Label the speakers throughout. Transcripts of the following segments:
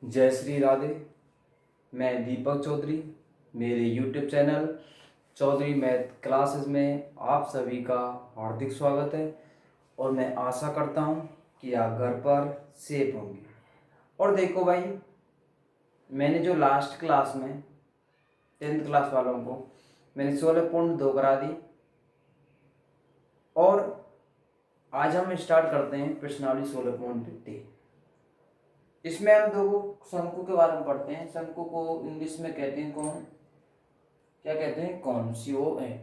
Speaker 1: जय श्री राधे। मैं दीपक चौधरी, मेरे YouTube channel Chaudhary math classes में आप सभी का हार्दिक स्वागत है। और मैं आशा करता हूँ कि आप घर पर सेफ होंगे। और देखो भाई, मैंने जो लास्ट क्लास में 10th क्लास वालों को मैंने 16.2 करा दी, और आज हम स्टार्ट करते हैं प्रश्नावली 16.50। इसमें हम दो शंकु के बारे में पढ़ते हैं। शंकु को इंग्लिश में कहते हैं कौन, क्या कहते हैं, कौन, CON।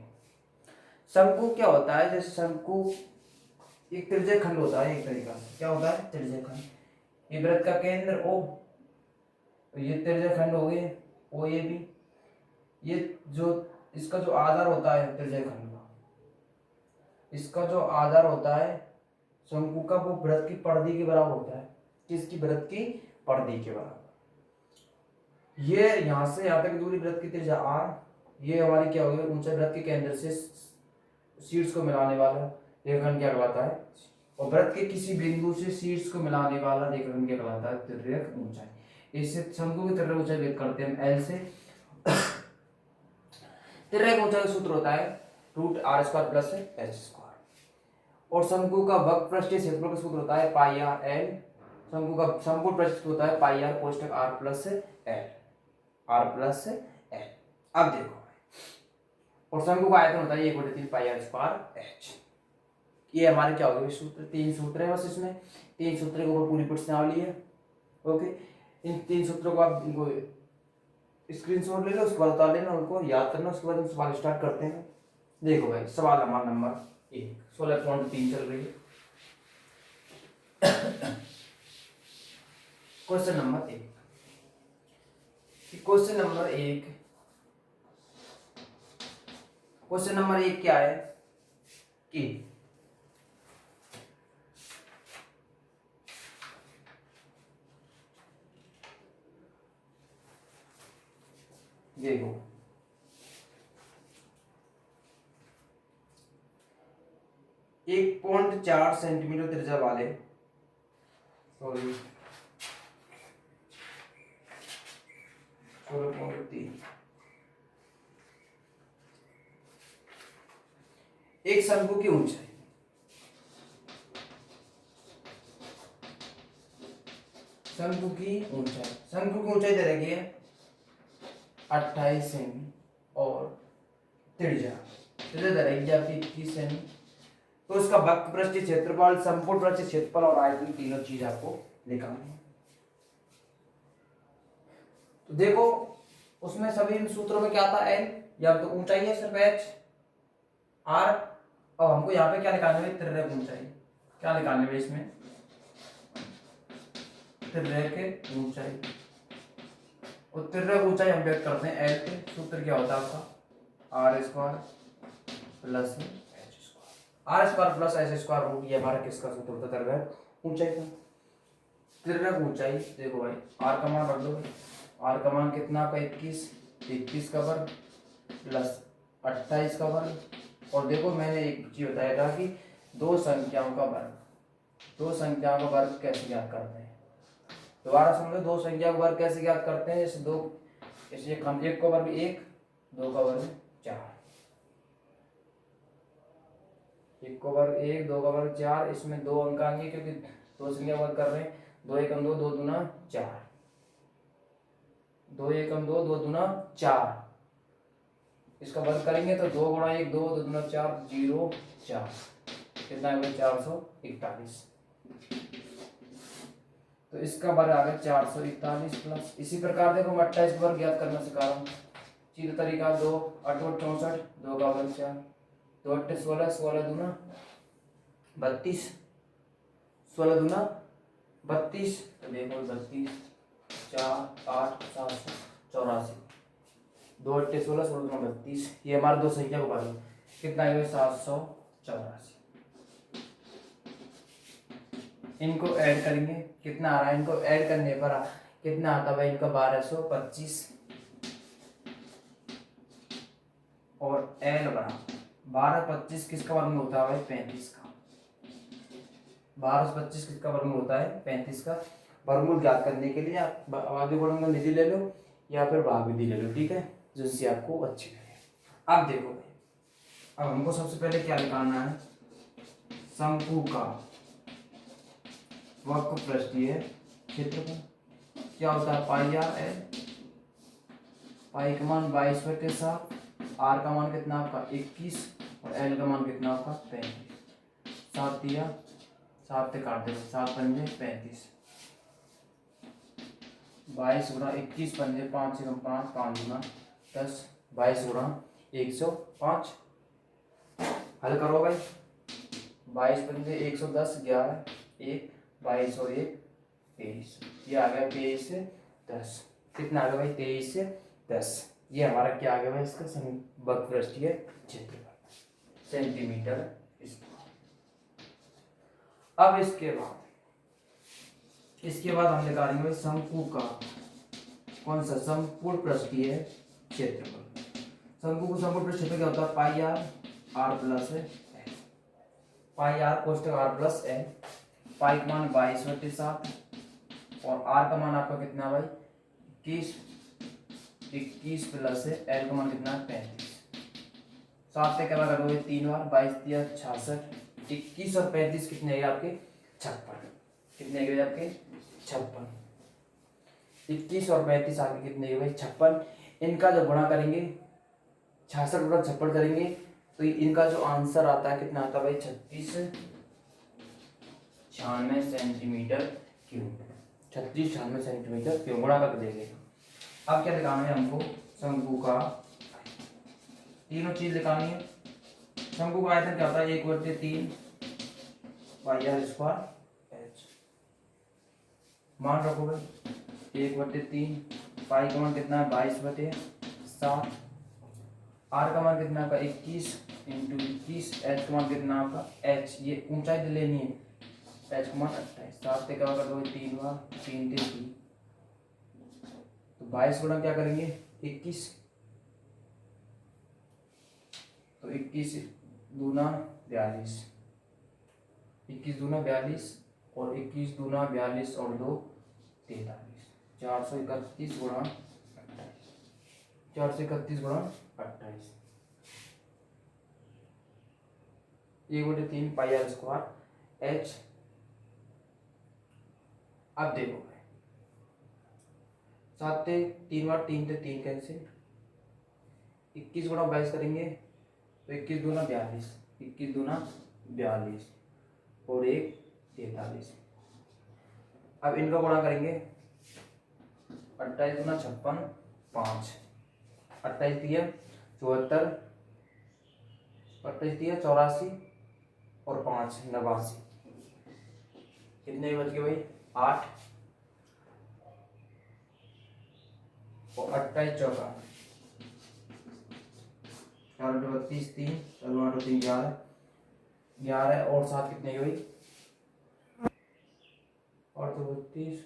Speaker 1: शंकु क्या होता है? जैसे शंकु एक त्रिज्यीय खंड होता है, एक तरीका से क्या होता है, त्रिज्यीय खंड। ये वृत्त का केंद्र O, तो ये त्रिज्यीय खंड हो गए OAB। ये जो इसका जो आधार होता है त्रिज्यीय खंड का, इसका जो आधार होता है शंकु का, वो वृत्त की परिधि के बराबर होता है। किसकी? वृत्त की परिधि के बराबर। ये यहाँ से यहाँ तक दूरी वृत्त की त्रिज्या R, ये हमारी क्या होगी, ऊंचाई वृत्त के केंद्र से शीर्ष को मिलाने वाला रेखाखंड क्या कहलाता है। और वृत्त के किसी बिंदु से शीर्ष को मिलाने वाला रेखाखंड क्या कहलाता है, तिर्यक ऊंचाई। इससे शंकु की तिर्यक ऊंचाई व्यक्त करते हैं L से। तिर्यक ऊंचाई का सूत्र होता है √r² प्लस h²। और शंकु का वक्र पृष्ठीय क्षेत्रफल का सूत्र होता है πr/l। शंकु का संपूर्ण पृष्ठ होता है πr कोष्टक r प्लस l। अब देखो, और शंकु का आयतन होता है 1/3 πr²h। ये हमारे क्या हो गए सूत्र, 3 सूत्र है बस। इसमें 3 सूत्र के ऊपर पूरी प्रश्नावली है। ओके, इन 3 सूत्रों को आप इनको स्क्रीनशॉट ले लो, उसके बाद उतार लेना, उनको याद करना, उसके बाद हम सवाल स्टार्ट करते हैं। देखो भाई, सवाल हमारा नंबर 1 16.3 चल रही है। Question number 1। क्वेश्चन नंबर 1 क्या है कि देखो, एक 1.4 सेंटीमीटर त्रिज्या वाले, सॉरी 16.3, एक शंकु की ऊंचाई, शंकु की ऊंचाई दे रखी है 28 सेमी, और त्रिज्या दे रखी है आपकी 21 सेमी। तो इसका वक्र पृष्ठीय क्षेत्रफल, संपूर्ण पृष्ठीय क्षेत्रफल और आयतन, तीनों चीज आपको निकालनी है। तो देखो, उसमें सभी सूत्रों में क्या था, L, या तो ऊंचाई है सिर्फ H, R। अब हमको यहाँ पे क्या निकालना है, तिर्यक ऊंचाई। क्या निकालने में इसमें, तिर्यक ऊंचाई। और तिर्यक ऊंचाई हम व्यक्त करते हैं L पे। सूत्र क्या होता है आपका, R² plus h², R² plus h², ये हमारा किसका सूत्र होता है, तिर्यक ऊंचाई का। तिर्यक ऊंचाई देखो भाई, R का मान रख दो। R का मान कितना का 21 का वर्ग प्लस 28 का वर्ग। और देखो, मैंने एक चीज बताया था कि दो संख्याओं का वर्ग कैसे ज्ञात करते हैं। दोबारा समझो, दो संख्या का वर्ग कैसे ज्ञात करते हैं। जैसे दो, जैसे एक का वर्ग 1, 2 का वर्ग 4, 1 का वर्ग 1, 2 का वर्ग 4। इसमें 2 अंक आएंगे क्योंकि दो संख्या वर्ग कर रहे हैं। 2 एकम 2, 2 दूना 4, 2 एकम 2, 2 दूना 4। इसका वर्ग करेंगे तो 2 गुणा 1 2, 2 दूना 4, 0 4, कितना है 441। तो इसका वर्ग आ गया 441 प्लस। इसी प्रकार देखो, मैं 28 वर्ग ज्ञात करना सिखा रहा हूँ। सीधा तरीका, 2 8 64, 2 का वर्ग 4, 2 8 16, 16 दूना 32, 16 दूना 32। तो देखो 32 4 8 784, 2 8 16, 16 दूना 32। ये हमारे दो संख्या को वर्ग कितना है, 784। इनको ऐड करेंगे, कितना आ रहा है, इनको ऐड करने पर कितना आता है भाई, इनका 1225। और L बराबर 12 25 किसका वर्ग में होता है भाई, 35 का। 12 से 25 किसका वर्गमूल होता है? 35 का। वर्गमूल ज्ञात करने के लिए आप आगे बढ़ूंगा निधि ले लो या फिर भाग विधि ले लो, ठीक है, जिससे आपको अच्छी लगे। अब देखो भाई, अब हमको सबसे पहले क्या निकालना है? शंकु का वक्रपृष्ठीय क्षेत्रफल क्या होता है? Pi R L. पाई का मान 22/7, आर का मान कितना आपका? 21, और एल का मान कितना आपका? 35। 7 दिया, 7 से काट दो, 7 पंजे 35, 22 गुणा 21 पंजे 5 से 5, 5 गुणा 10, 22 गुणा 105। हल करो भाई, 22 पंजे 110, 11 1, 22 और 1 23, ये आ गया 23 से 10। कितना आ गया भाई? 23 से 10। ये हमारा क्या आ गया भाई? इसका वक्रपृष्ठीय क्षेत्रफल सेंटीमीटर स्क्वायर। अब इसके बाद हम निकालेंगे भाई शंकु का कौन सा? संपूर्ण पृष्ठीय क्षेत्रफल। शंकु को संपूर्ण पृष्ठीय क्षेत्रफल क्या होता है? Pi r plus l. Pi r कोष्टक आर प्लस एल। पाई का मान 22/7 और आर का मान आपका कितना भाई? 21 प्लस है, एल का मान कितना है? 35। 7 से क्या करोगे? 3 बार, 22 दिया 66, 21 और 35 कितने हैं आपके? 56। कितने हैं आपके? 56। 21 और 35 आगे कितने हैं भाई? 56। इनका जो गुणा करेंगे 66 गुणा 56 करेंगे तो इनका जो आंसर आता है कितना आता है भाई? 3696 सेंटीमीटर क्यूब। 3696 सेंटीमीटर क्यूब गुणा करके देंगे। अब क्या दिखाना है हमको? शंकु का तीनों चीज दिखानी है। शंकु का आयतन क्या होता है? 1/3 पाई आर स्क्वायर एच। मान रखो भाई 1/3, पाई का मान कितना है? 22/7, आर का मान कितना आपका? 21 इंटू 21, एच का मान कितना आपका? एच ये ऊंचाई लेनी है, एच का मान 28। 7 से क्या कर दोगे? 3 बार, 3 से 3, तो 22 गुणा क्या करेंगे? 21, तो 21 दूना 42, 21 दूना 42 और 21 दूना 42 और 2 43, 431 गुणा 28, 431 गुणा 28, 1/3 पाई आर स्क्वायर एच। अब देखो 7 से 3 बार, 3 से 3 कैंसिल, 21 गुणा 22 करेंगे तो 21 दूना 42, 21 दूना 42 और 1 43। अब इनका गुणा करेंगे 28 दूना 56, 5, 28 दिया 74, 28 दिया 84 और 5 89। कितने बच गए भाई? 8 और 28 चौका 4 32 3, 8 3 11, 11 और 7 कितने भाई? और 32,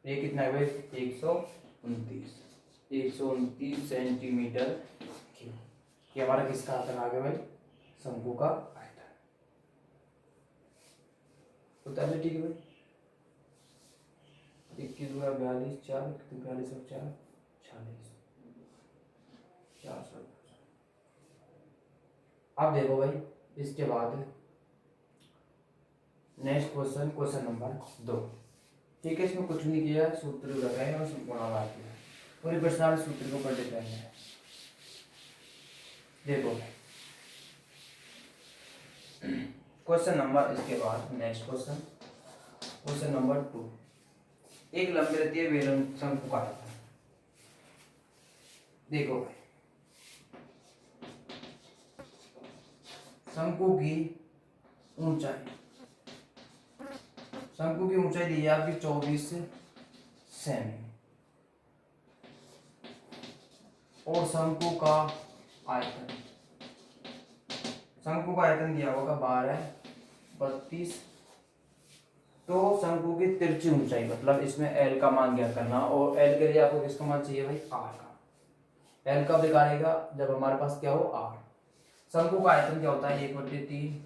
Speaker 1: ये कितना है भाई? 129, 129 सेंटीमीटर क्यूब। ये हमारा किसका आयतन आ गया भाई? शंकु का आयतन। बता दो, ठीक है भाई। 21 गुणा 42, 4 42 और 4 46, 400। अब देखो भाई इसके बाद नेक्स्ट क्वेश्चन, क्वेश्चन नंबर 2, ठीक है। इसमें कुछ नहीं किया, सूत्र लगाए और गुणा किया, पूरी प्रश्नावली सूत्र के ऊपर डिपेंड है। देखो क्वेश्चन नंबर, इसके बाद नेक्स्ट क्वेश्चन, क्वेश्चन नंबर 2। एक लंबी रहती है शंकु का आयतन। देखो भाई शंकु की ऊंचाई, शंकु की ऊंचाई दी है आपकी 24 सेमी और शंकु का आयतन, शंकु का आयतन दिया होगा 12 32। तो शंकु की तिरछी ऊंचाई मतलब इसमें एल का मान ज्ञात करना, और एल के लिए आपको किसका मान चाहिए भाई? आर का। एल कब निकालेगा? जब हमारे पास क्या हो? आर। शंकु का आयतन क्या होता है? 1/3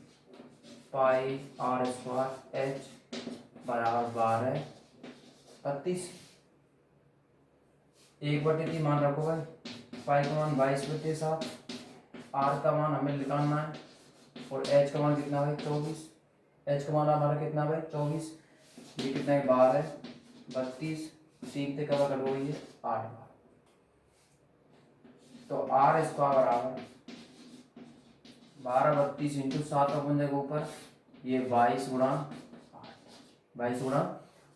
Speaker 1: पाई आर स्क्वायर एच बराबर 12/32। 1/3 मान रखो भाई, पाई का मान 22/7, आर का मान हमें निकालना है और एच का मान कितना भाई 24। एच का मान हमारा कितना भाई 24, ये कितना है 12/32, 3 से कवर कट गई है 8 बार। तो आर स्क्वायर बराबर 12/32 इंटू 7 का बन जाएगा ऊपर, ये 22 गुणा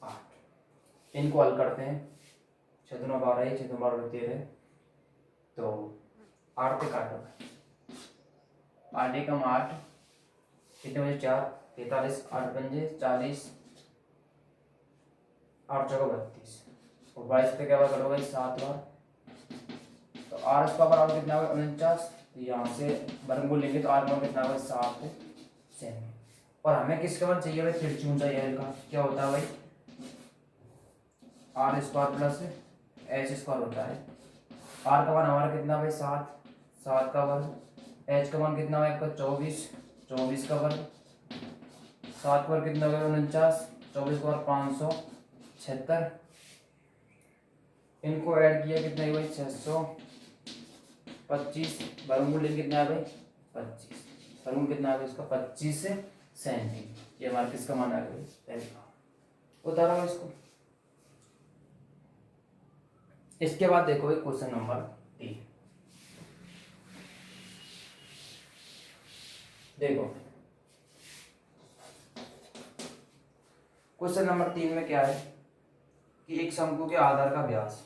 Speaker 1: 8। इनको हल करते हैं, 6 दूना 12 है, 6 दूना 12 13, तो 8 पे काटो, 8 एकम 8, कितने बजे 4 43, 8 पंजे 40, 8 चौका 32 और 22 पे क्या बार करोगे 7 बार। तो आर इसका बराबर कितना होगा 49, तो यहाँ से वर्गमूल लेंगे तो आर का कितना होगा 7 सेमी। और हमें किसका मान चाहिए भाई तिरछी ऊंचाई एल का, क्या होता है भाई R square plus H square होता है। आर का मान हमारा कितना भाई 7, 7 का वर्ग, एच का मान कितना है आपका 24, 24 का वर्ग, 7 का वर्ग कितना होगा 49, 24 का वर्ग 576, इनको ऐड किया कितना है भाई 625, वर्गमूल लेंगे कितना है भाई 25, वर्गमूल कितना है भाई इसका 25 सेंटी। ये हमारा किसका मान आ गया भाई एल का, उतारा हुआ इसको। इसके बाद देखो क्वेश्चन नंबर 3, देखो क्वेश्चन नंबर 3 में क्या है कि एक शंकु के आधार का व्यास,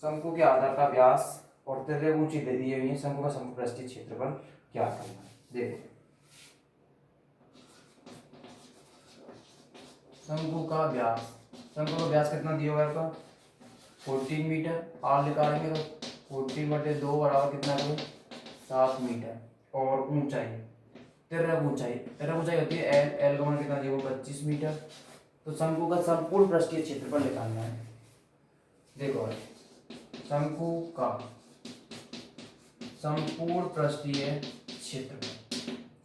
Speaker 1: शंकु के आधार का व्यास और त्रिज्या ऊंची दे दी हुई है, शंकु का समपृष्ठीय क्षेत्रफल क्या करना है। देखो शंकु का व्यास, शंकु का व्यास कितना दिया हुआ है आपका 14 मीटर, आर निकालेंगे तो 14/2 बराबर कितना है 7 मीटर, और ऊंचाई तिर्यक ऊंचाई होती है एल, एल का मान कितना दिया हुआ 25 मीटर। तो शंकु का संपूर्ण पृष्ठीय क्षेत्रफल निकालना है। देखो शंकु का संपूर्ण पृष्ठीय क्षेत्रफल,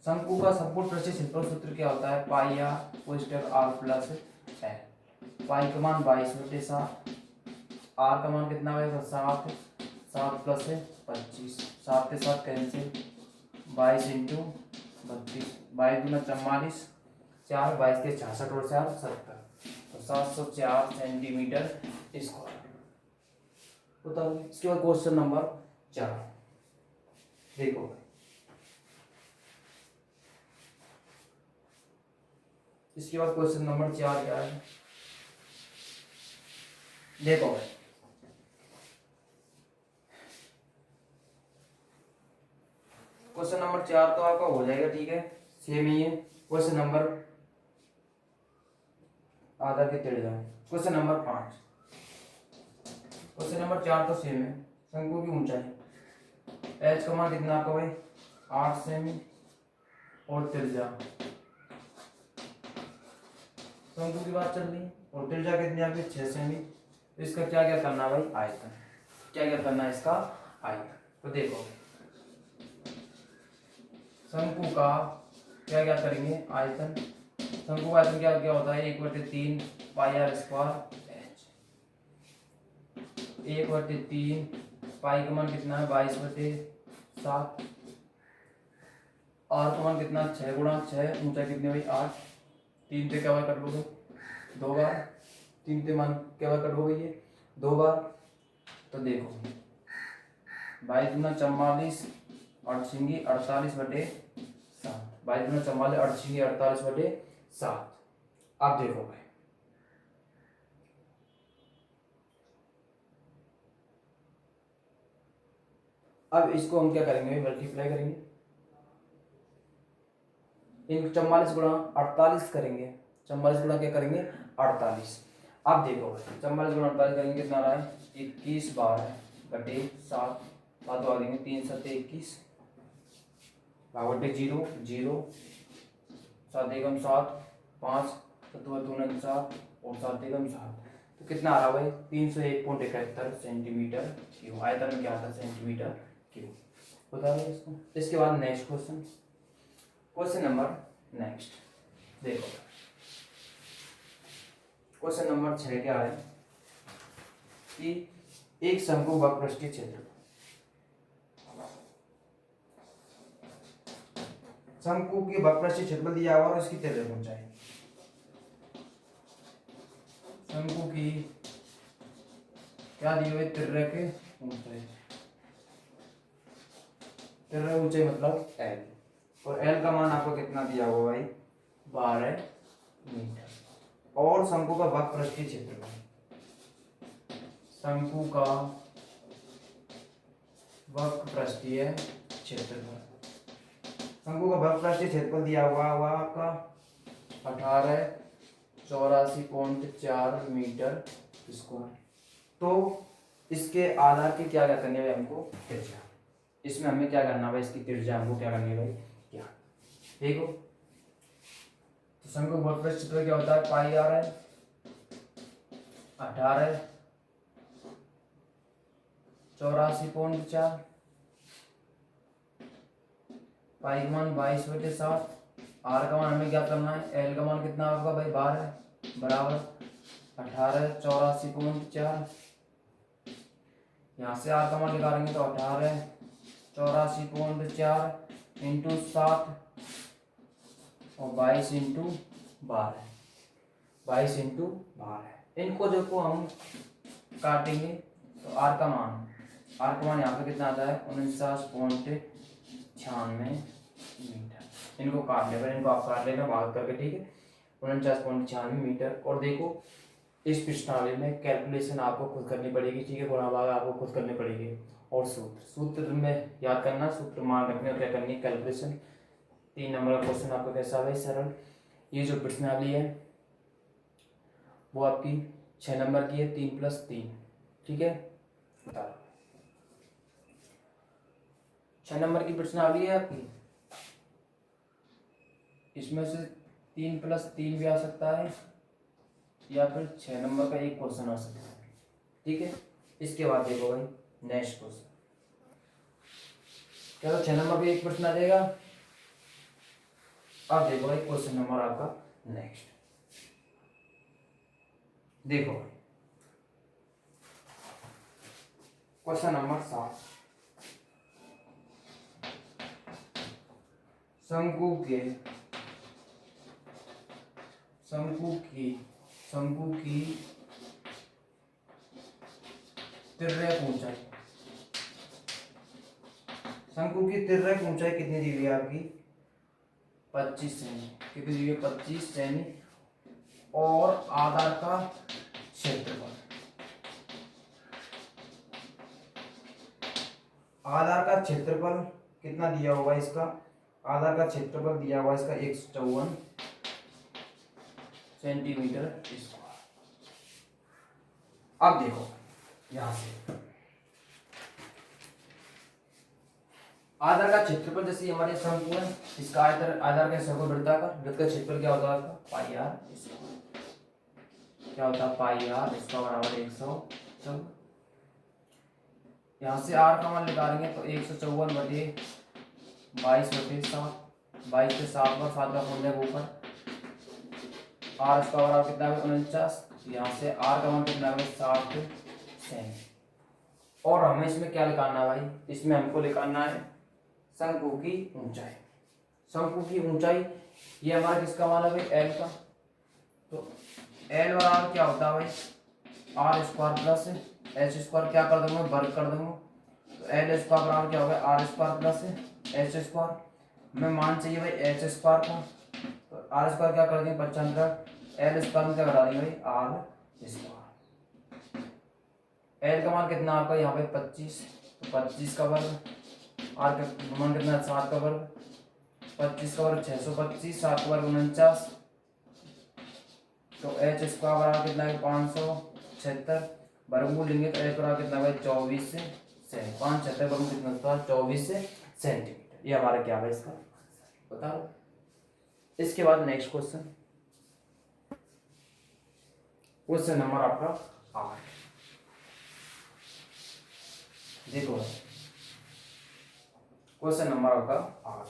Speaker 1: शंकु का संपूर्ण पृष्ठीय क्षेत्रफल सूत्र क्या होता है पाई आर कोष्टक आर प्लस एल। पाई का मान 22/7, आर का मान कितना है 7, 7 प्लस 25, 7 के साथ कैंसिल, 22 इंटू 32, 22 दूना 44, 4 22 के 66 और 4 70, तो 704 सेंटीमीटर स्क्वायर। बताओ इसके बाद क्वेश्चन नंबर 4, देखो इसके बाद क्वेश्चन नंबर 4 क्या है, देखो क्वेश्चन नंबर 4 तो आपका हो जाएगा, ठीक है सेम ही है। क्वेश्चन नंबर आधा के तेड़ जाए, क्वेश्चन नंबर 5, क्वेश्चन नंबर 4 तो सेम है। शंकु की ऊंचाई एच का मान कितना आपका भाई 8 सेमी और त्रिज्या, शंकु की बात चल रही है और त्रिज्या कितनी आपकी 6 सेमी। तो इसका क्या क्या करना भाई आयतन, क्या क्या करना है इसका आयतन। तो देखो शंकु का क्या क्या करेंगे आयतन, शंकु का आयतन क्या क्या होता है 1/3 पाई आर स्क्वायर एच, 1/3 पाई का मान कितना है 22/7, आर का मान कितना 6 गुणा 6, ऊंचाई कितनी हुई 8, 3 पे क्या बार कट लोगे 2 बार, 3 पे मान क्या बार कट हो गई है 2 बार। तो देखो 22 दूना 44, 8 छिंगी 48/7, 22 दूना 44, 8 छिंगी 48/7। अब देखो भाई अब इसको हम क्या करेंगे मल्टीप्लाई करेंगे, इन 44 गुणा 48 करेंगे, 44 गुणा क्या करेंगे 48। अब देखो 44 गुणा 48 करेंगे कितना आ रहा है 21/12/7, 7 आ देंगे 3 7 21, भागवटे 0 0, 7 एकम 7, 5 7 दूना 7 और 7 एकम 7, तो कितना आ रहा भाई 301.71 सेंटीमीटर क्यूब। आयतन में क्या आता है सेंटीमीटर क्यूब, बता दो इसको। इसके बाद next question, question number next देखो, क्वेश्चन नंबर 6 क्या है कि एक शंकु वक्रपृष्ठीय क्षेत्र, शंकु की वक्रपृष्ठीय क्षेत्रफल दिया हुआ और उसकी तिर्यक ऊंचाई, शंकु की क्या दी हुई, तिर्यक ऊंचाई, तिर्यक ऊंचाई मतलब एल, और एल का मान आपको कितना दिया हुआ भाई, 12 मीटर, और शंकु का वक्रपृष्ठीय क्षेत्रफल, शंकु का वक्रपृष्ठीय क्षेत्रफल, शंकु का वक्रपृष्ठीय क्षेत्रफल दिया हुआ आपका 1884.4 मीटर स्क्वायर। तो इसके आधार की क्या क्या करनी है हमको, त्रिज्या, इसमें हमें क्या करना है, इसकी त्रिज्या हमको क्या करनी है भाई, क्या देखो, तो शंकु का वक्रपृष्ठीय क्षेत्रफल क्या होता है, पाई आर है 1884.4, पाई का मान 22/7, आर का मान हमें क्या करना है, एल का मान कितना होगा भाई 12 बराबर 1884.4, यहाँ से आर का मान निकालेंगे तो 1884.4 इंटू 7 और 22 इंटू 12, इनको देखो हम काटेंगे तो आर का मान यहाँ पे कितना आता है 49.96 मीटर, इनको काट लेगा, इनको आप काट लेना भाग करके, ठीक है 49.96 मीटर। और देखो इस प्रश्नावली में कैलकुलेशन आपको खुद करनी पड़ेगी, ठीक है, गुणा भाग आपको खुद करनी पड़ेगी, और सूत्र में याद करना, सूत्र मान रखने और क्या करनी है कैलकुलेशन। 3 नंबर का क्वेश्चन आपका कैसा है सरल, ये जो प्रश्नावली है वो आपकी 6 नंबर की है, 3+3, ठीक है, 6 नंबर की प्रश्नावली है आपकी, इसमें से 3+3 भी आ सकता है या फिर 6 नंबर का एक क्वेश्चन आ सकता है, ठीक है। इसके बाद देखो भाई नेक्स्ट क्वेश्चन, क्या तो 6 नंबर का एक प्रश्न आ जाएगा। अब देखो भाई क्वेश्चन नंबर आपका नेक्स्ट, देखो क्वेश्चन नंबर 7, शंकु की तिर्यक ऊंचाई, शंकु की तिर्यक ऊंचाई कितनी दी हुई है आपकी, 25 सेमी, कितनी दी हुई है 25 सेमी, और आधार का क्षेत्रफल, आधार का क्षेत्रफल कितना दिया होगा इसका, आधार का क्षेत्रफल दिया हुआ इसका 154 सेंटीमीटर स्क्वायर। अब देखो यहां से आधार का क्षेत्रफल, जैसे हमारे शंकु है, इसका आधार का सर्कल वृत्त का क्षेत्रफल क्या होता है पाई आर, क्या होता है पाई आर, इसका बराबर 154। यहाँ से आर का मान निकालेंगे तो 154/22/7, 22 से 7 बार 7 का खोल जाएगा ऊपर, आर इसका बराबर कितना है 49, यहाँ से आर का मान कितना है 60 सेमी। और हमें इसमें क्या निकालना है भाई, इसमें हमको निकालना है शंकु की ऊंचाई, शंकु की ऊंचाई, ये हमारा किसका मान है भाई एल का, तो एल बराबर क्या होता है भाई R square plus H square, क्या कर दूंगा वर्ग कर दूंगा, तो एल स्क्वायर बराबर क्या होगा R square plus H square, हमें मान चाहिए भाई एच स्क्वायर का, तो आर स्क्वायर क्या कर देंगे 55, एल स्क्वायर में क्या घटा देंगे भाई आर स्क्वायर, एल का मान कितना आपका यहाँ पे 25, तो 25 का वर्ग, आर का मान कितना 7 का वर्ग, 25 का वर्ग 625, 7 का वर्ग 49, तो एच स्क्वायर बराबर कितना है 576, वर्गमूल लेंगे तो एच बराबर कितना है 24 से 576 वर्गमूल कितना होता है 24 से सेंटीमीटर, ये हमारा क्या है इसका बताओ। इसके बाद नेक्स्ट क्वेश्चन, क्वेश्चन नंबर आपका 8, देखो क्वेश्चन नंबर आपका 8,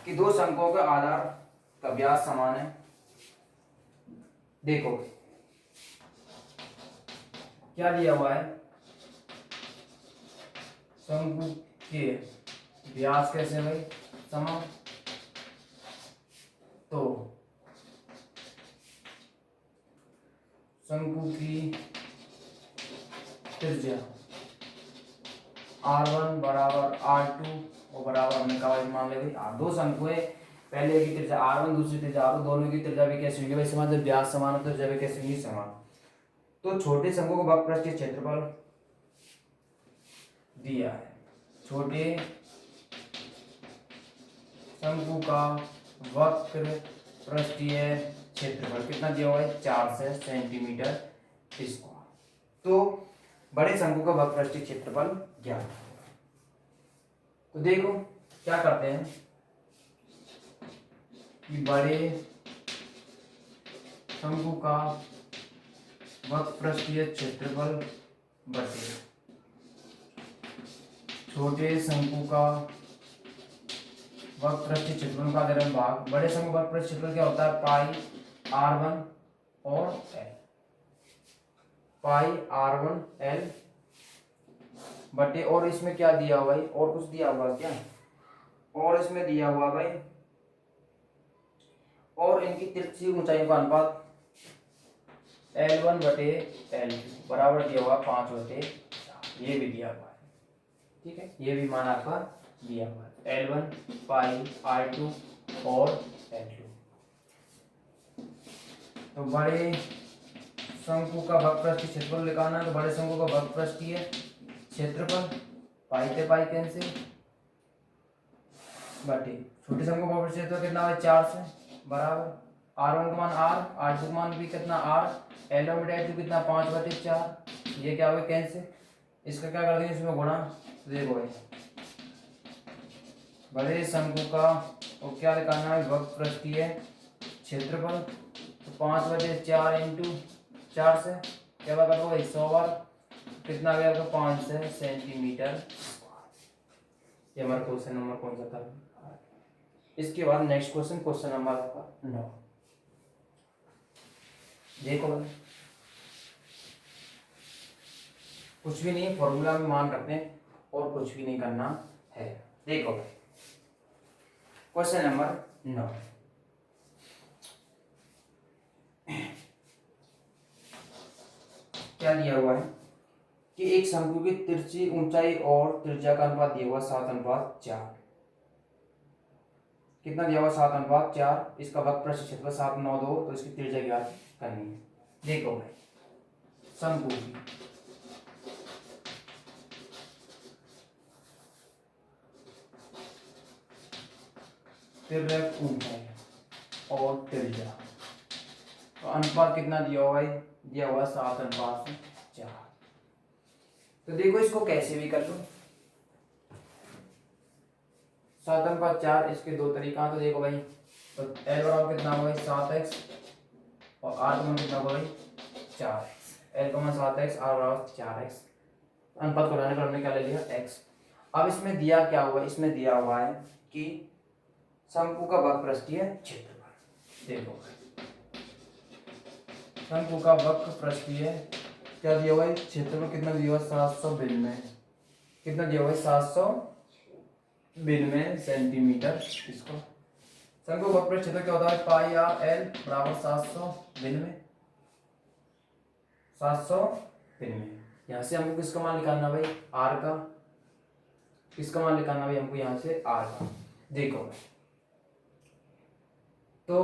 Speaker 1: कि दो शंकुओं के आधार का व्यास समान है। देखो क्या दिया हुआ है, शंकु के व्यास कैसे भाई समान, तो शंकु की त्रिज्या R1 बराबर R2 और बराबर हमने कहा मान ले भाई दो शंकु है, पहले की त्रिज्या R1 दूसरी त्रिज्या R2, दोनों की त्रिज्या भी कैसे होगी भाई समान, जब व्यास समान हो तो त्रिज्या भी कैसे होगी समान। तो छोटे शंकु को वक्रपृष्ठीय क्षेत्रफल दिया है, छोटे शंकु का वक्रपृष्ठीय क्षेत्रफल कितना दिया हुआ है 4 सेंटीमीटर स्क्वायर। तो बड़े शंकु का वक्रपृष्ठीय क्षेत्रफल ज्ञात है। तो देखो क्या करते हैं कि बड़े शंकु का वक्रपृष्ठीय क्षेत्रफल बटे छोटे शंकु का वक्रपृष्ठीय क्षेत्रफल का आधा भाग। बड़े शंकु का वक्रपृष्ठीय क्षेत्रफल क्या होता है पाई R1 और L, पाई R1 L बटे, और इसमें क्या दिया हुआ है, और कुछ दिया हुआ क्या, और इसमें दिया हुआ भाई, और इनकी तिरछी ऊंचाई का अनुपात L1 बटे L2 बराबर दिया हुआ 5/4, ये भी दिया हुआ है। ठीक है, ये भी मान आपका दिया हुआ है L1 पाई R2 और L2। तो बड़े शंकु का वक्रपृष्ठीय क्षेत्रफल निकालना है, तो बड़े शंकु का वक्रपृष्ठीय क्षेत्रफल पाई से पाई कैंसिल बटे छोटे शंकु का वक्रपृष्ठीय क्षेत्रफल कितना है 4 से बराबर R1 का मान R, R2 का मान भी कितना R, L1 बटे L2 कितना 5/4, ये क्या हुआ कैंसिल, इसका क्या कर देंगे इसमें गुणा। देखो भाई बड़े शंकु का और क्या निकालना है वक्रपृष्ठीय क्षेत्रफल, तो 5/4 इंटू 4 से क्या बात करो 100 बार कितना आ गया आपका 5 सेंटीमीटर। ये हमारा क्वेश्चन नंबर कौन सा था। इसके बाद नेक्स्ट क्वेश्चन, क्वेश्चन नंबर आपका 9। देखो कुछ भी नहीं, फॉर्मूला में मान रखते हैं और कुछ भी नहीं करना है। देखो क्वेश्चन नंबर 9, क्या दिया हुआ है कि एक शंकु की तिरछी ऊंचाई और त्रिज्या का अनुपात दिया हुआ 7/4, कितना दिया हुआ 7/4, इसका वक्रपृष्ठीय क्षेत्रफल 792, तो इसकी त्रिज्या ज्ञात करनी है। देखो भाई शंकु की तिर्यक ऊंचाई और त्रिज्या तो अनुपात कितना दिया हुआ है, दिया हुआ 7/4। तो देखो इसको कैसे भी कर लो, 7/4 इसके दो तरीका। तो देखो भाई तो L बराबर कितना हुआ 7x और R का मान कितना हुआ 4x, L का मान 7x R बराबर 4x, अनुपात को लाने पर हमने क्या ले लिया x। अब इसमें दिया क्या हुआ, इसमें दिया हुआ है कि शंकु का वक्रपृष्ठीय क्षेत्रफल। देखो शंकु का वक्रपृष्ठीय क्या दिया हुआ है क्षेत्रफल कितना दिया हुआ 792, कितना दिया हुआ है 792 सेंटीमीटर। इसको शंकु का वक्रपृष्ठीय क्षेत्रफल क्या होता है पाई आर एल बराबर 792। यहाँ से हमको किसका मान निकालना भाई आर का, किसका मान निकालना भाई हमको यहाँ से आर का। देखो तो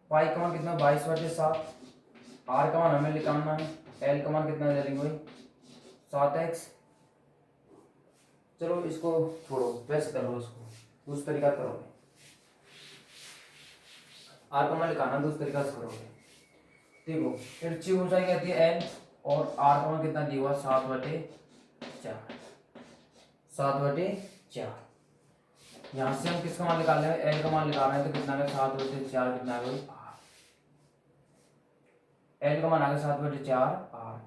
Speaker 1: पाई का मान कितना 22/7, आर का मान हमें निकालना है, एल का मान कितना ले लेंगे भाई 7x। चलो इसको छोड़ो, वैसे करो, इसको उस तरीका करोगे, आर का मान निकालना दूसरे तरीका से करोगे। देखो तिरछी ऊंचाई कहती है एल और आर का मान कितना दिया हुआ 7/4। यहाँ से हम किसका मान निकाल रहे हैं एल का मान निकालना है, तो कितना है 7/4 कितना है भाई आर, एल का मान आ गया 7/4 आर।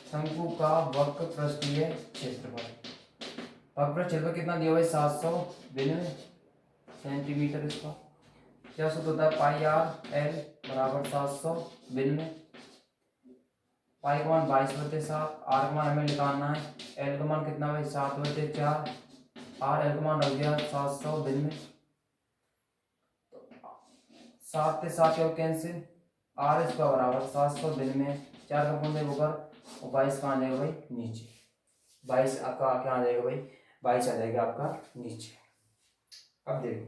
Speaker 1: शंकु का वक्रपृष्ठीय क्षेत्रफल वक्र क्षेत्रफल कितना दिया हुआ है 792 सेंटीमीटर इसका। क्या सूत्र होता है पाई आर एल बराबर 792। पाई का मान 22/7, आर का मान हमें निकालना है, एल का मान कितना भाई 7/4, आर एल का मान रख दिया 792। 7 से 7 का कैंसिल, आर इसका बराबर 792, 4 का पौने ऊपर और 22 कहाँ जाएगा भाई नीचे, 22 आपका क्या आ जाएगा भाई 22 आ जाएगा आपका नीचे। अब देखो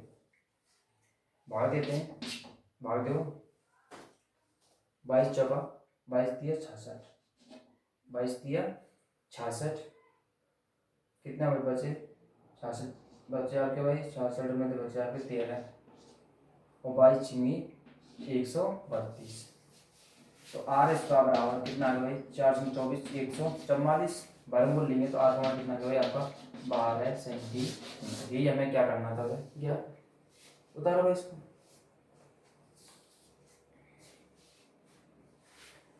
Speaker 1: भाग देते हैं, भाग दो 22 चौका 22 दिया 66, 22 दिया 66, कितना भाई बचे 66, बचे आपके भाई 66 में तो बचे आपके 13 और 22 छिमी 132। तो आर इसका बराबर कितना आ गया भाई 424 144, वर्गमूल लेंगे तो आर का मान कितना आ गया भाई आपका 12 सेंटीमीटर। यही हमें क्या करना था भाई, क्या उतारो भाई इसको।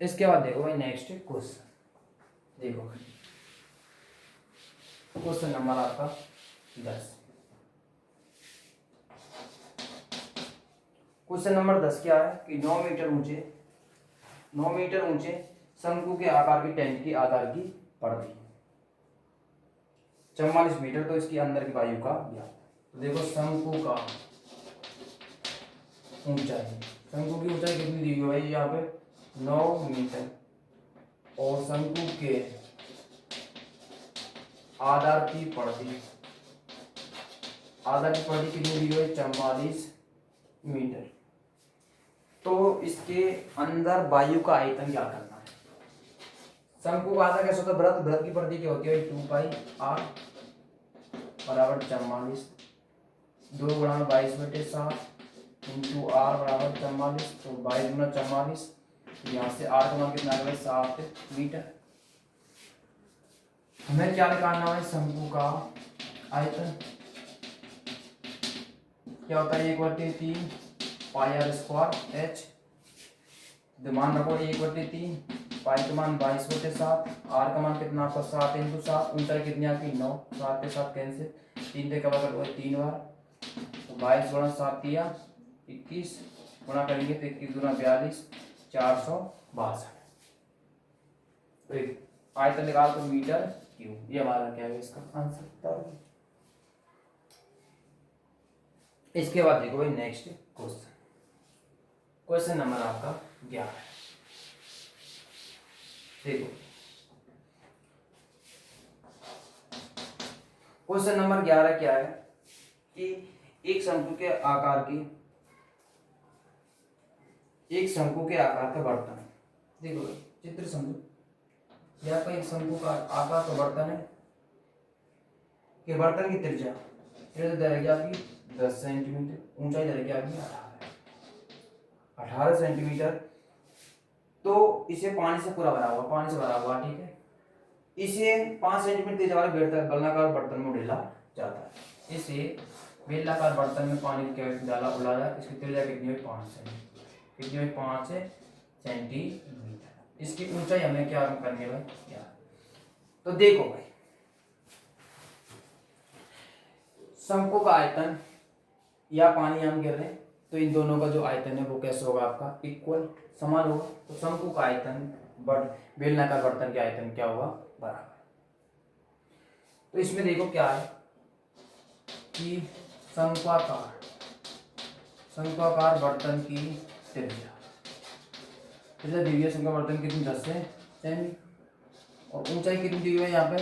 Speaker 1: इसके बाद देखो भाई नेक्स्ट क्वेश्चन, देखो क्वेश्चन नंबर आपका 10। क्वेश्चन नंबर 10 क्या है कि 9 मीटर ऊंचे शंकु के आकार की टैंक की आधार की पड़ती 44 मीटर, तो इसकी अंदर की वायु का ज्ञात। तो देखो शंकु का ऊंचाई, शंकु की ऊंचाई कितनी दी हुई है भाई यहाँ पे 9 मीटर, और शंकु के आधार की पड़ती, आधार की पड़ती कितनी दी हुई है 44 मीटर। तो इसके अंदर वायु का आयतन क्या करना है। शंकु का आधार कैसे होता है, वृत्त, वृत्त की परिधि क्या होती है 2πr बराबर 44, 2 गुणा 22/7 इंटू आर बराबर 44, तो 22 गुणा 44, यहाँ से आर का मान कितना आ गया 7 मीटर। हमें क्या निकालना है शंकु का आयतन, क्या होता है 1/3 पाई आर स्क्वायर एच, मान रखो 1/3, पाई का मान 22/7, आर का मान कितना आपका 7 इंटू 7, ऊंचाई कितनी आपकी 9, 7 के 7 कैंसिल, 3 से कवर करोगे 3 बार, तो 22 गुणा 7 दिया 21, गुणा करेंगे तो 21 गुणा 42 462। तो आयतन निकाल तो मीटर क्यूब, ये हमारा क्या है इसका आंसर। इसके बाद देखो भाई नेक्स्ट क्वेश्चन, क्वेश्चन नंबर आपका 11। देखो क्वेश्चन नंबर 11 क्या है कि एक शंकु के आकार का बर्तन, देखो चित्र समझो, यहाँ पर एक शंकु का आकार का बर्तन है कि बर्तन की त्रिज्या रहेगी आपकी 10 सेंटीमीटर, ऊंचाई रहेगी आपकी 18 सेंटीमीटर। तो इसे पानी से पूरा भरा हुआ, पानी से भरा हुआ, ठीक है। इसे 5 सेंटीमीटर तेज वाले बेलनाकार बर्तन में डाला जाता है। इसे बेलनाकार बर्तन में पानी के डाला उलाया, इसकी त्रिज्या कितनी हुई 5 सेंटीमीटर, कितनी हुई 5 सेंटीमीटर। इसकी ऊंचाई हमें क्या करनी है भाई यार। तो देखो भाई शंकु का आयतन या पानी हम गिर रहे हैं, तो इन दोनों का जो आयतन है वो कैसे होगा आपका इक्वल, समान होगा। तो शंकु का आयतन बेलनाकार बर्तन के आयतन क्या होगा बराबर। तो इसमें देखो क्या है कि शंक्वाकार बर्तन की त्रिज्या दी हुई है, शंक्वाकार बर्तन कितनी 10 सेमी, और ऊंचाई कितनी दी हुई है यहाँ पे,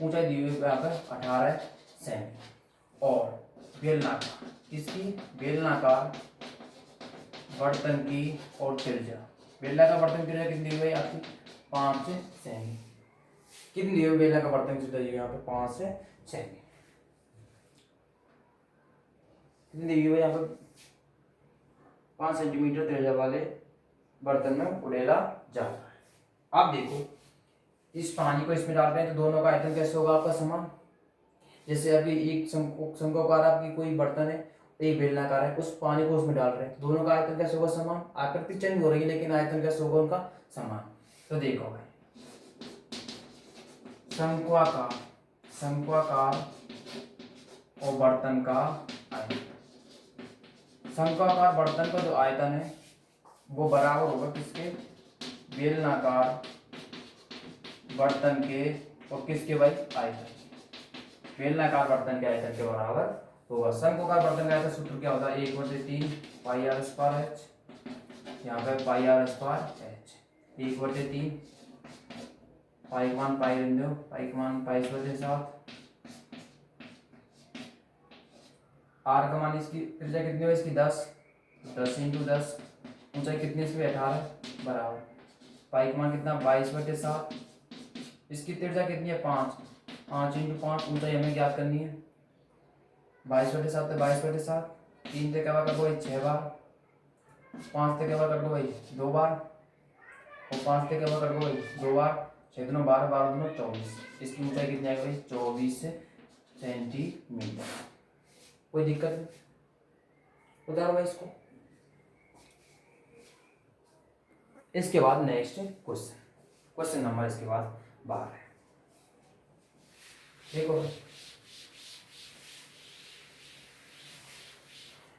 Speaker 1: ऊंचाई दी हुई है यहाँ पे 18 सेमी, और बेलनाकार किसकी, बेलनाकार बर्तन की और त्रिज्या, बेलनाकार बर्तन की त्रिज्या कितनी दी हुई है आपकी 5 सेमी, कितनी दी हुई बेलनाकार बर्तन की त्रिज्या यहाँ पे 5 सेमी, कितनी दी हुई है यहाँ पे 5 सेंटीमीटर त्रिज्या वाले बर्तन में उड़ेला जाता है। अब देखो इस पानी को इसमें डालते हैं तो दोनों का आयतन कैसे होगा आपका समान। जैसे अभी एक शंक्वाकार आपकी कोई बर्तन है, एक बेलनाकार है, उस पानी को उसमें डाल रहे हैं, दोनों का आयतन कैसे होगा समान। आकृति चेंज हो रही है लेकिन आयतन कैसे होगा उनका समान। तो देखो भाई शंक्वाकार और बर्तन का आयतन। शंक्वाकार बर्तन का जो आयतन है वो बराबर होगा किसके, बेलनाकार बर्तन के और किसके भाई, आयतन, बेलनाकार बर्तन के आयतन के बराबर होगा। शंक्वाकार बर्तन का आयतन सूत्र क्या होता है, 1/3 पाई आर स्क्वायर एच, यहाँ पे पाई आर स्क्वायर एच, 1/3 पाई का मान पाई रख दो, पाई का मान पाई 7, आर का मान इसकी त्रिज्या कितनी है इसकी 10, 10 × 10, ऊंचाई कितनी इसकी 18 बराबर, पाई का मान कितना 22/7, इसकी त्रिज्या कितनी है 5, 5 × 5, ऊंचाई हमें ज्ञात करनी है 22/7 तो 22/7, 3 से क्या बार कर दो भाई 6 बार, 5 से क्या बार कर दो भाई 2 बार, और 5 से क्या बार कर दो भाई 2 बार, 6 दूनी 12, 12 दूनी 24, इसकी ऊंचाई कितनी आएगी भाई 24 सेंटीमीटर। कोई दिक्कत नहीं, उतारो भाई इसको। इसके बाद नेक्स्ट क्वेश्चन, क्वेश्चन नंबर इसके बाद 12 है, देखो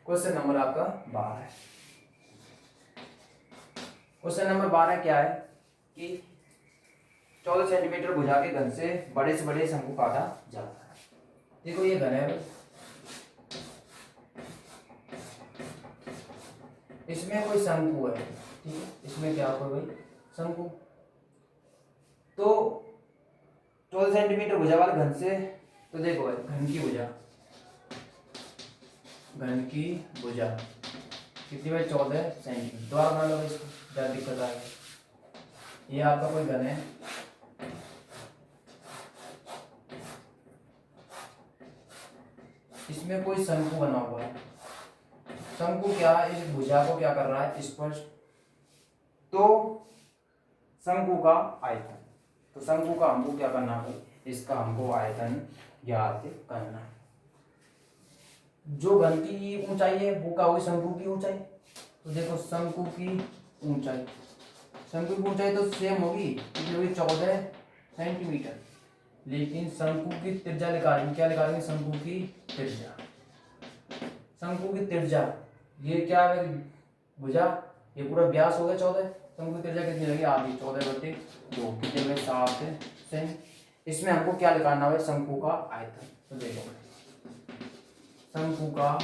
Speaker 1: क्वेश्चन नंबर आपका 12 है। क्वेश्चन नंबर 12 क्या है कि 14 सेंटीमीटर भुजा के घन से बड़े शंकु काटा जाता है। देखो ये घन है, इसमें कोई शंकु है, ठीक है, इसमें क्या होगा भाई शंकु, तो 14 सेंटीमीटर भुजा वाले घन से, तो देखो भाई घन की भुजा कितनी भाई 14 सेंटीमीटर, द्वारा मान लो इसको, क्या दिक्कत आएगी। ये आपका कोई घन है, इसमें कोई शंकु बना हुआ है, शंकु क्या इस भुजा को क्या कर रहा है स्पर्श, तो शंकु का आयतन, तो शंकु का हमको क्या करना है, इसका हमको आयतन ज्ञात करना है। जो घन की ऊंचाई है वो क्या होगी शंकु की ऊंचाई, तो देखो शंकु की ऊंचाई, शंकु की ऊंचाई तो सेम होगी, कितनी होगी 14 सेंटीमीटर, लेकिन शंकु की त्रिज्या निकालेंगे, क्या निकालेंगे शंकु की त्रिज्या, शंकु की त्रिज्या, ये क्या है भुजा, ये पूरा व्यास हो गया 14, शंकु की त्रिज्या कितनी लगी आधी, 14/2, कितने में 7 सेंट। इसमें हमको क्या निकालना है शंकु का आयतन, तो देखो शंकु का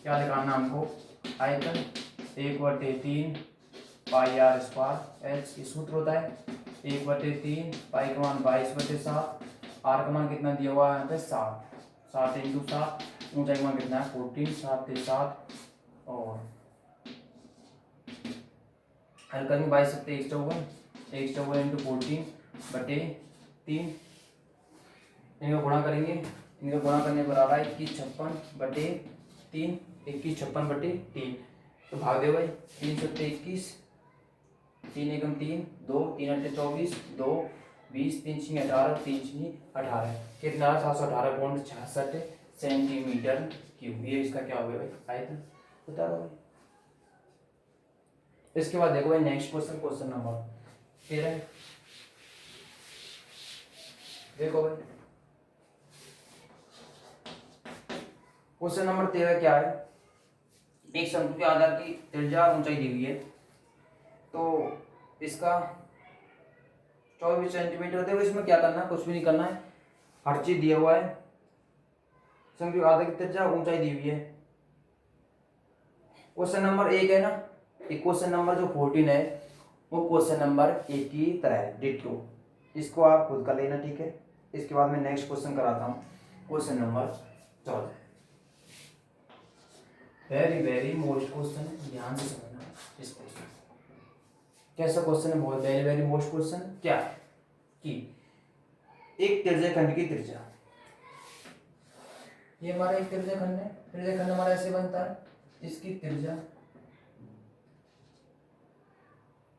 Speaker 1: क्या निकालना हमको आयतन, 1/3 पाई आर स्क्वायर एच, ये सूत्र होता है 1/3 पाई का मान 22/7, आर का मान कितना दिया हुआ है यहाँ पे 7, 7 × 7, ऊंचाई का मान कितना है 14, 7 से 7, और हल करेंगे 22 7 154, 154 × 14/3, इनका गुणा करेंगे, इनका गुणा करने पर आ रहा है 2156/3, 2156/3, तो भाग दे भाई 3 7 21, 3 एकम 3, 2 3 8 24, 2 20, 3 6 18, 3 6 18, कितना 718.66 सेंटीमीटर क्यूब, ये इसका क्या हो गया भाई आयतन, बता दो भाई। इसके बाद देखो भाई नेक्स्ट क्वेश्चन, क्वेश्चन नंबर 13, देखो भाई क्वेश्चन नंबर 13 क्या है, एक शंकु के आधार की त्रिज्या और ऊंचाई दी हुई है, तो इसका 24 सेंटीमीटर, देखो इसमें क्या करना है, कुछ भी नहीं करना है, हर चीज दिया हुआ है, शंकु के आधार की त्रिज्या ऊंचाई दी हुई है। क्वेश्चन नंबर 1 है ना, क्वेश्चन नंबर जो 14 है वो क्वेश्चन नंबर 1 की तरह है डिट्टो, इसको आप खुद कर लेना, ठीक है। इसके बाद मैं नेक्स्ट क्वेश्चन कराता हूँ, question number 14, very very most question है, ध्यान से समझना इस क्वेश्चन, कैसा क्वेश्चन है, बहुत वेरी वेरी मोस्ट क्वेश्चन। क्या है कि एक त्रिज्या खंड की त्रिज्या, ये हमारा एक त्रिज्या खंड है, त्रिज्या खंड हमारा ऐसे बनता है, इसकी त्रिज्या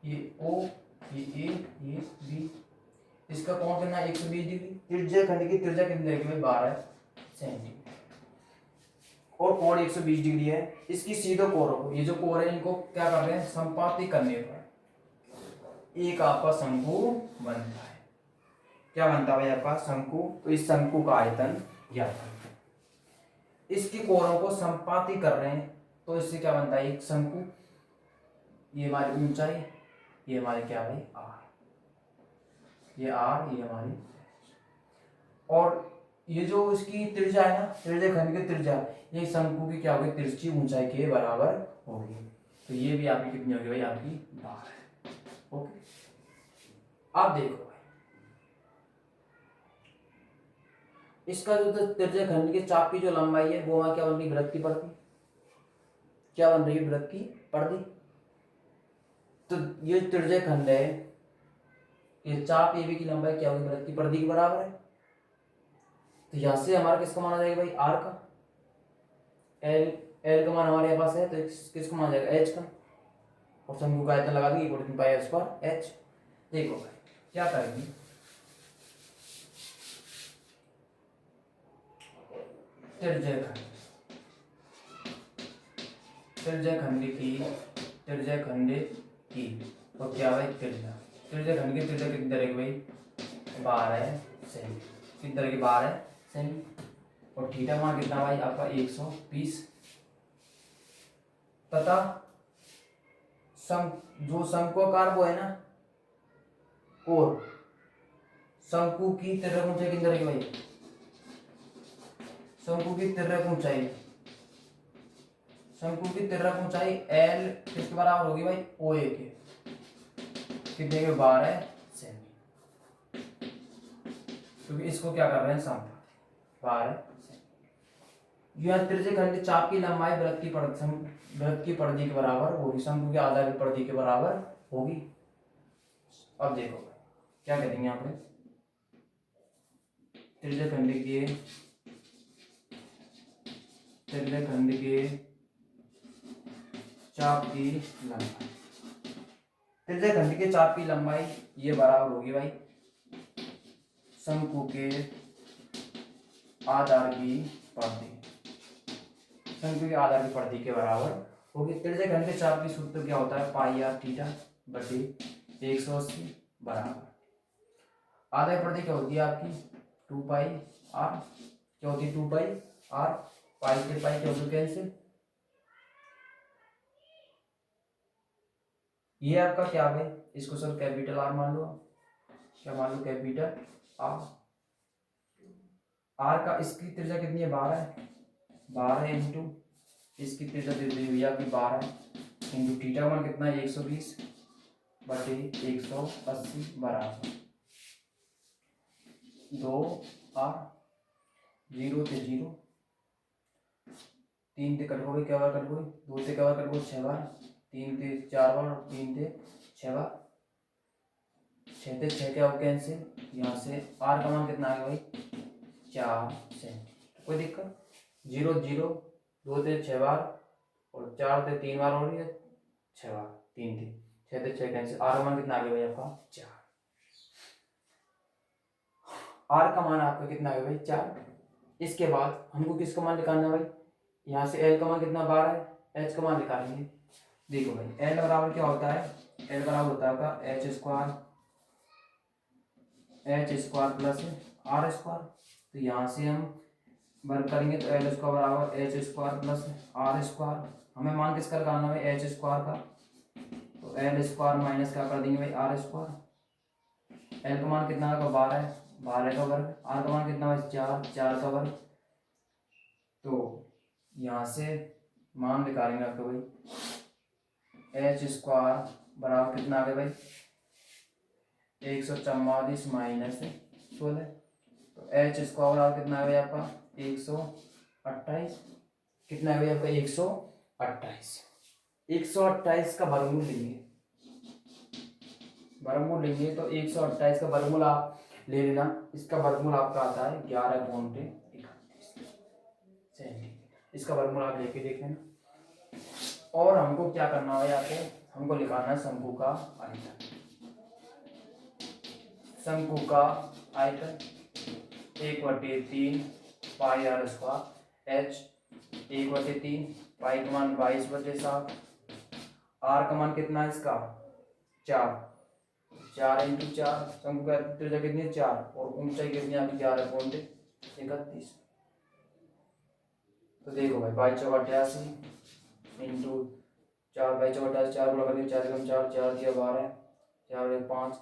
Speaker 1: ये O, ये A, ये B, इसका कोण कितना 120 डिग्री, त्रिज्या खंड की त्रिज्या कितनी लगेगी भाई 12 सेंटीमीटर, और कोण 120 डिग्री है, इसकी सीधो कोण, ये जो कोण है इनको क्या कर रहे हैं संपाति करने पर एक आपका शंकु बनता है, क्या बनता है भाई आपका शंकु, तो इस शंकु का आयतन ज्ञात करते हैं। इसके कोरों को संपाती कर रहे हैं, तो इससे क्या बनता है, एक शंकु, ये हमारी ऊंचाई, ये हमारी क्या भाई आर, ये आर, ये हमारी, और ये जो इसकी त्रिज्या है ना, त्रिज्या खंड की त्रिज्या, ये शंकु की क्या होगी, तिरछी ऊंचाई के बराबर होगी। तो ये भी आपकी कितनी होगी भाई, आपकी 12। ओके, अब देखो इसका जो त्रिज्या खंड के चाप की जो लंबाई है वो वहां क्या बन रही है, वृत्त की परिधि, क्या बन रही है, वृत्त की परिधि। तो ये त्रिज्या खंड है, ये चाप AB की लंबाई क्या होगी, वृत्त की परिधि के बराबर है। तो यहाँ से हमारा किसका माना जाएगा भाई, आर का, एल का मान हमारे पास है, तो किसको माना जाएगा, एच का, और शंकु का आयतन लगा देंगे इक्वल पाई एच पर एच। देखो भाई क्या करेंगे, त्रिज्या खंड, त्रिज्या खंड की, त्रिज्या खंड की, तो क्या भाई त्रिज्या, त्रिज्या खंड की त्रिज्या कितनी तरह की भाई, 12 सेमी, कितनी तरह की 12 सेमी, और थीटा मान कितना भाई आपका 120, तथा जो शंक्वाकार वो है ना, और शंकु की तिर्यक ऊंचाई कितनी तरह की भाई, शंकु की तिर्यक ऊंचाई, शंकु की तिर्यक ऊंचाई एल किसके बराबर होगी भाई, ओ ए के, कितने के, 12 सेमी, क्योंकि इसको क्या कर रहे हैं, समपात, 12 सेमी। यह त्रिज्या खंड के चाप की लंबाई वृत्त की परिधि के बराबर होगी, शंकु के आधार की परिधि के बराबर होगी। अब देखो क्या कह देंगे यहाँ पे, त्रिज्या खंड के, त्रिज्या खंड के चाप की लंबाई, त्रिज्या खंड के चाप की लंबाई ये बराबर होगी भाई शंकु के आधार की परिधि, शंकु के आधार की परिधि के बराबर होगी। त्रिज्या खंड के चाप की सूत्र क्या होता है, पाई आर थीटा बटे 180 बराबर, आधार की परिधि क्या होती है आपकी 2 पाई आर, क्या होती है 2 पाई आर, पाई के पाई क्या होती है कैंसिल, ये आपका क्या है, इसको सर कैपिटल आर मान लो, क्या मान लो, कैपिटल आर, आर का, इसकी त्रिज्या कितनी है, 12 है, 12 इंटू इसकी त्रिज्या दे दी भैया की 12 इंटू थीटा मान कितना है 120 बटे 180 बराबर 2 आर, 0 से 0, 3 से कट गई, क्या बार कट गई, 2 से क्या बार कट गई, 6 बार, 3 से 4 बार, 3 से 6 बार, 6 से 6 क्या हो कैंसिल, यहाँ से आर का मान कितना आ गया भाई 4 सेंटी, तो कोई दिक्कत, 0 0, 2 से 6 बार, और 4 से 3 बार हो रही है, 6 बार, 3 से 6 से 6 कैंसिल, आर का मान कितना आ गया भाई आपका 4, आर का मान आपका कितना आ गया भाई 4। इसके बाद हमको किसका मान निकालना है भाई, यहाँ से एल का मान कितना 12 है, एच का मान निकालेंगे। देखो भाई एल बराबर क्या होता है, एल बराबर होता है आपका H square plus R square, तो यहाँ से हम वर्क करेंगे तो एल स्क्वायर बराबर H square plus R square, हमें मान किसका निकालना है एच स्क्वायर का, तो एल स्क्वायर माइनस क्या कर देंगे भाई आर स्क्वायर, एल का मान कितना होगा 12, 12 का वर्ग, आर का मान कितना है 4, 4 का वर्ग, तो यहाँ से मान निकालेंगे आपको भाई एच स्क्वायर बराबर कितना आ गया भाई 144 माइनस 16, तो एच स्क्वायर बराबर कितना आ गया आपका 128, कितना आ गया आपका 128, 128 का वर्गमूल लेंगे, वर्गमूल लेंगे तो 128 का वर्गमूल आप ले लेना, इसका वर्गमूल आपका आता है 11.31 सेंटीमीटर, इसका वर्गमूल आप लेके देख लेना। और हमको क्या करना है यहाँ पे, हमको निकालना है शंकु का आयतन, शंकु का आयतन 1/3 पाई आर स्क्वायर, एच 1/3 पाई का मान 22/7, आर का मान कितना है इसका 4, 4 इंटू 4, शंकु का त्रिज्या कितनी है 4, और ऊंचाई कितनी आपकी 11.31, तो देखो भाई 22 इंटू 4 4 गुणा करके 4 कम 4 4 दिया 12 4 5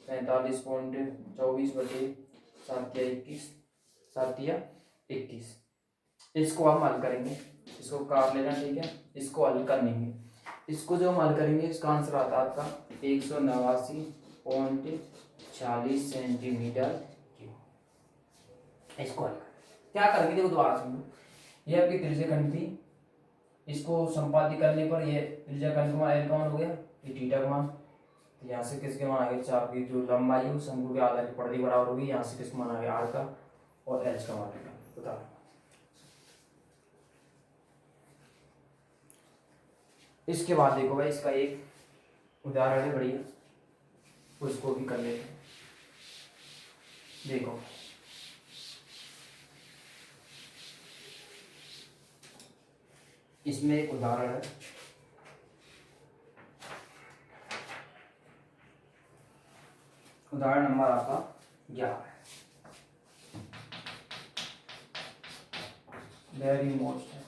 Speaker 1: 45.24 बटे 7 या 21 7 या 21। इसको हम हल करेंगे, इसको काट लेना, ठीक है। इसको हल कर लेंगे, इसको जो हम हल करेंगे इसका आंसर आता है आपका 189.46 सेंटीमीटर क्यूब। इसको हल क्या करेंगे देखो दोबारा सुनो, ये आपकी त्रिज्यखंड थी, इसको संपादित करने पर ये त्रिज्यखंड का मान एल का मान हो गया, ये थीटा का मान, तो यहाँ से किसके मान आ गए, चाप की जो लंबाई है वो शंकु के आधार की परिधि बराबर होगी, यहाँ से किसका मान आ गया आर का, और एच का मान आएगा। बता इसके बाद देखो भाई इसका एक उदाहरण है बढ़िया, उसको भी कर लेते हैं। देखो इसमें एक उदाहरण है, उदाहरण नंबर आपका 11 है, वेरी मोस्ट है।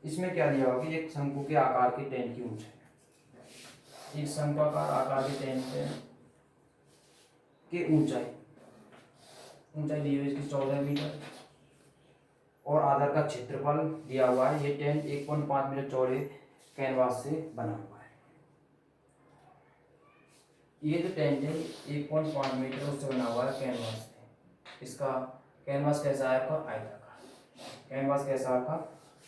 Speaker 1: इसमें क्या दिया होगा कि एक शंकु के आकार की टेन की ऊंचाई, एक शंक्वाकार आकार की टेन की ऊंचाई दी हुई इसकी 14 मीटर, और आधार का क्षेत्रफल दिया हुआ है, ये टेंट 1.5 मीटर चौड़े कैनवास से बना हुआ है। ये जो टेंट है 1.5 मीटर उससे बना हुआ है कैनवास से। इसका कैनवास कैसा है आपका, आयताकार। कैनवास कैसा है आपका,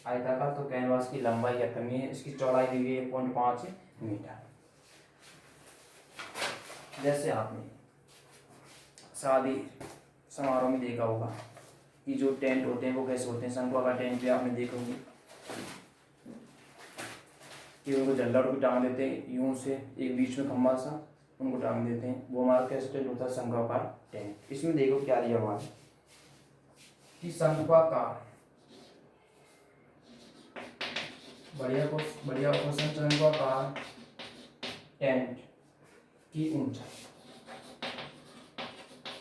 Speaker 1: आयताकार। तो कैनवास की लंबाई कितनी है, इसकी चौड़ाई दी हुई है 1.5 मीटर। जैसे आपने शादी समारोह में देखा होगा कि जो टेंट होते हैं वो कैसे होते हैं, शंक्वाकार टेंट भी आपने देखे होंगे कि उनको झल्लर भी टांग देते हैं यूं से, एक बीच में खम्भा सा उनको टांग देते हैं, वो हमारा कैसे टेंट होता है, शंक्वाकार टेंट। इसमें देखो क्या दिया हुआ है कि शंक्वाकार, बढ़िया क्वेश्चन, शंक्वाकार टेंट की ऊंचाई,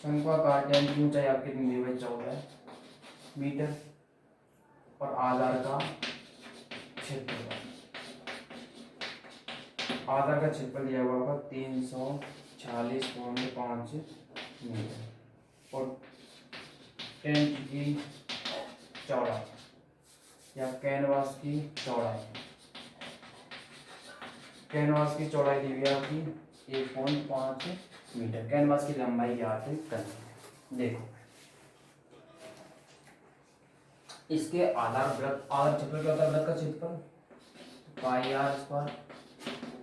Speaker 1: शंक्वाकार टेंट की ऊंचाई आपकी कितनी दी हुई है, 14 मीटर, और आधार का क्षेत्रफल, आधार का क्षेत्रफल दिया हुआ होगा 346.5 मीटर, और टेंट की चौड़ाई या कैनवास की चौड़ाई, कैनवास की चौड़ाई दी हुई है आपकी 1.5 मीटर। कैनवास की लंबाई ज्ञात करनी है। देखो इसके आधार वृत्त, आधार क्षेत्रफल क्या होता है, वृत्त का क्षेत्रफल, पाई आर स्क्वायर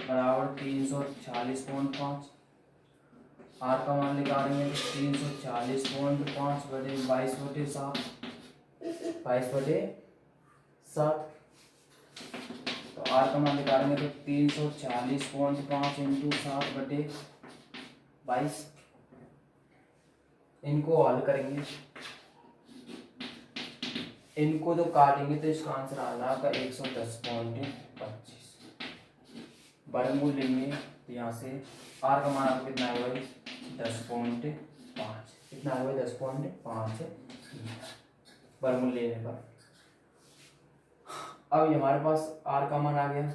Speaker 1: बराबर 346.5, आर का मान निकालेंगे तो 340.5 बटे 22/7, 22/7, तो आर का मान निकालेंगे तो 340.5 इंटू 7/22। इनको हल करेंगे, इनको जो काटेंगे तो इसका आंसर आ रहा है 110.25। वर्गमूल लेंगे तो यहाँ से आर का मान आपको कितना है भाई, 10.5, कितना है भाई 10.5 वर्गमूल लेने पर। अब हमारे पास आर का मान आ गया,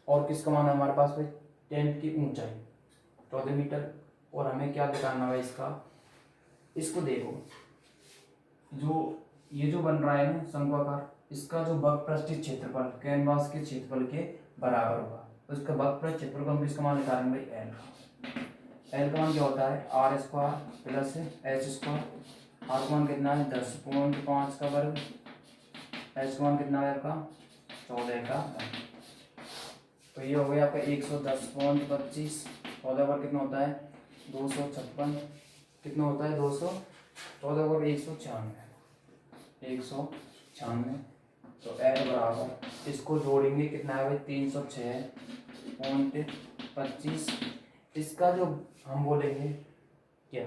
Speaker 1: और किसका मान है हमारे पास भाई, टेंट की ऊंचाई 14 मीटर, और हमें क्या दिखाना है इसका, इसको देखो जो ये जो बन रहा है ना शंक्वाकार, इसका जो वक्रपृष्ठीय क्षेत्रफल कैनवास के क्षेत्रफल के बराबर होगा, तो इसका वक्रपृष्ठ क्षेत्रफल को हम किसका मान निकालेंगे भाई, एल का। एल का मान क्या होता है, R square plus H square, R का मान कितना है 10.5 का वर्ग, एच का मान कितना है आपका 14 का वर्ग, तो ये हो गया आपका 110.25, 14 वर्ग कितना होता है 256, कितना होता है 14 वर्ग 196, तो एल बराबर, इसको जोड़ेंगे कितना है भाई 306.25, इसका जो हम बोलेंगे क्या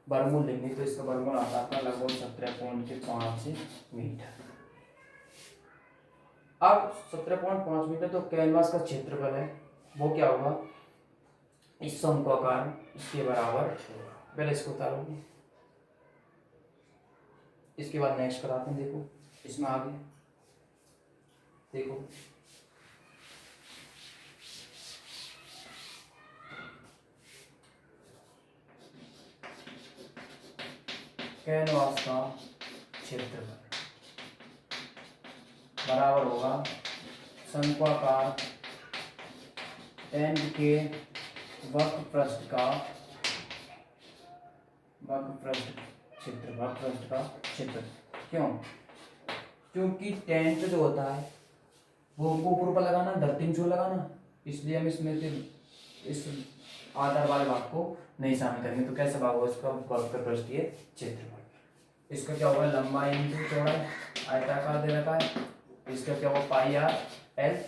Speaker 1: वर्गमूल लेंगे तो इसका वर्गमूल आता है लगभग 17.5 मीटर। अब 17.5 मीटर तो कैनवास का क्षेत्रफल है वो क्या होगा, इस शंक्वाकार इसके बराबर होगा। पहले इसको उतारोगे, इसके बाद नेक्स्ट कराते हैं। देखो इसमें आ गया देखो कैनवास का क्षेत्रफल बराबर होगा शंक्वाकार टेंट के वक्रपृष्ठ का क्षेत्र। क्यों? क्योंकि टेंट जो होता है वो हमको ऊपर पर लगाना, धरती में जो लगाना, इसलिए हम इसमें से इस आधार वाले भाग को नहीं शामिल करेंगे। तो कैसा भाग होगा इसका? वक्रपृष्ठीय क्षेत्रफल। इसका क्या होगा? लंबाई इंटू चौड़ाई, आयताकार दे रखा है। इसका क्या होगा? पाई आर एल।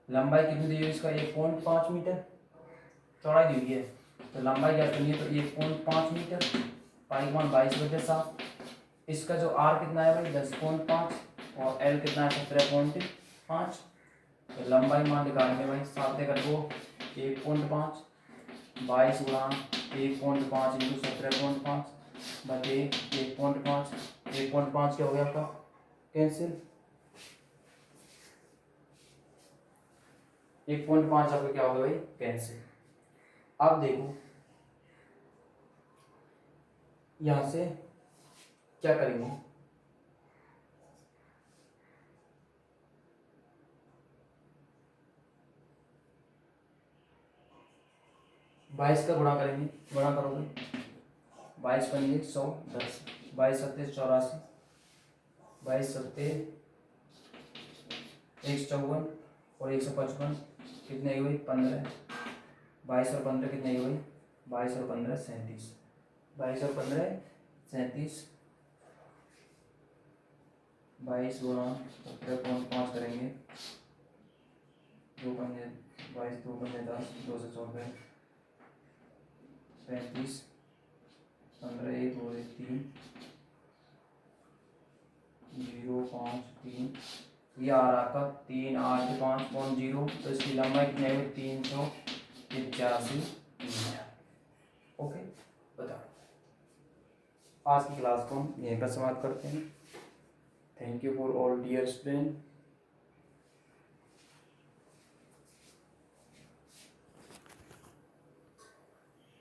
Speaker 1: लंबाई कितनी दी है इसका? 1.5 मीटर। चौड़ाई दी हुई है, तो लंबाई क्या करनी है? तो 1.5 मीटर। पाई का मान 22/7। इसका जो आर कितना है भाई? 10.5 और एल कितना है? 17.5। तो लंबाई मान निकालेंगे भाई, 7 कर दो 1.5, 22 गुणा 1.5 इंटू 17.5 बटे 1.5। 1.5 क्या हो गया आपका? कैंसिल। 1.5 आपका क्या होगा भाई? कैंसिल। अब देखो यहां से क्या करेंगे? बाईस का गुणा करेंगे, गुणा करोगे 22 बनेंगे 100 10, 22 सत्ते 84, 22 सत्ते 154 और 155 कितने हुई? 15। 22 और 15 कितने हुई? 22 और 15 37। 22 और 15 37। 22 गुणा 17.5 करेंगे, 2 पंजे 22, 2 पंजे 10, 2 से 14 35, 15 1 2 3 0 5 3। ये आ रहा आपका 385.0। तो इसकी लंबाई कितनी है? 385 मीटर। ओके, बताओ। आज की क्लास को हम यहीं पर समाप्त करते हैं। Thank you for all dear student.